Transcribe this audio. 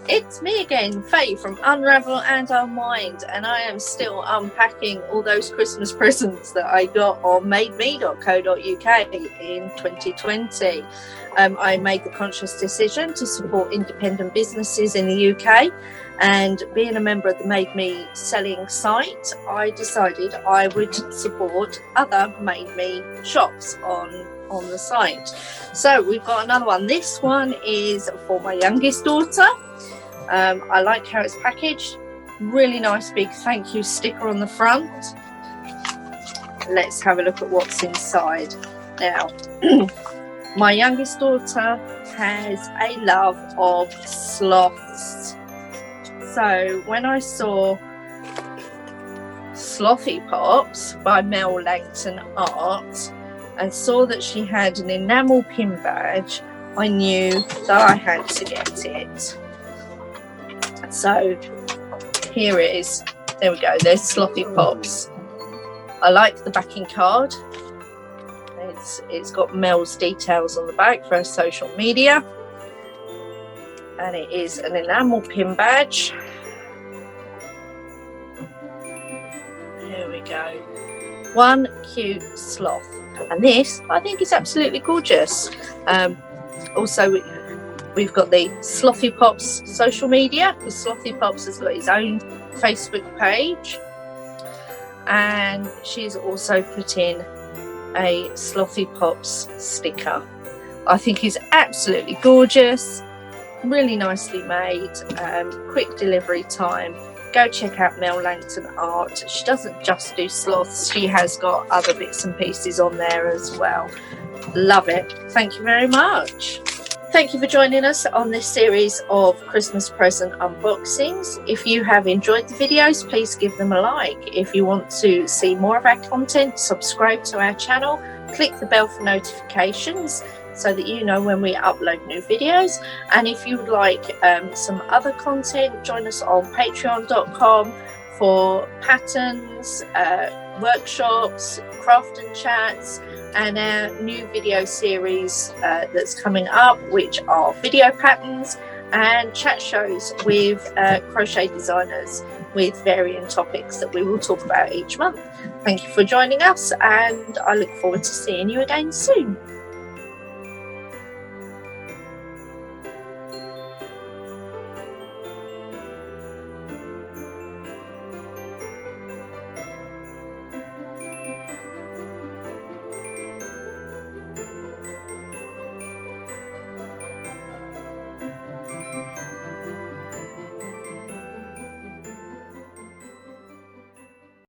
It's me again, Faye from Unravel and Unwind, and I am still unpacking all those Christmas presents that I got on MadeMe.co.uk in 2020. I made the conscious decision to support independent businesses in the UK, and being a member of the MadeMe selling site, I decided I would support other MadeMe shops on the site. So we've got another one. This one is for my youngest daughter. I like how it's packaged. Really nice big thank you sticker on the front. Let's have a look at what's inside. Now, my youngest daughter has a love of sloths. So when I saw Slothy Pops by Mel Langton Art and saw that she had an enamel pin badge, I knew that I had to get it. So here it is. There we go. There's Slothy Pops. I like the backing card. It's got Mel's details on the back for her social media. And it is an enamel pin badge. There we go. One cute sloth. And this, I think, is absolutely gorgeous. Also, we've got the Slothy Pops social media, because Slothy Pops has got his own Facebook page. And she's also put in a Slothy Pops sticker. I think he's absolutely gorgeous, really nicely made, quick delivery time. Go check out Mel Langton Art. She doesn't just do sloths, she has got other bits and pieces on there as well. Love it. Thank you very much. Thank you for joining us on this series of Christmas present unboxings. If you have enjoyed the videos, please give them a like. If you want to see more of our content, subscribe to our channel, click the bell for notifications so that you know when we upload new videos. And if you would like some other content, join us on patreon.com for patterns, workshops, craft and chats, and our new video series that's coming up, which are video patterns and chat shows with crochet designers with varying topics that we will talk about each month. Thank you for joining us, and I look forward to seeing you again soon.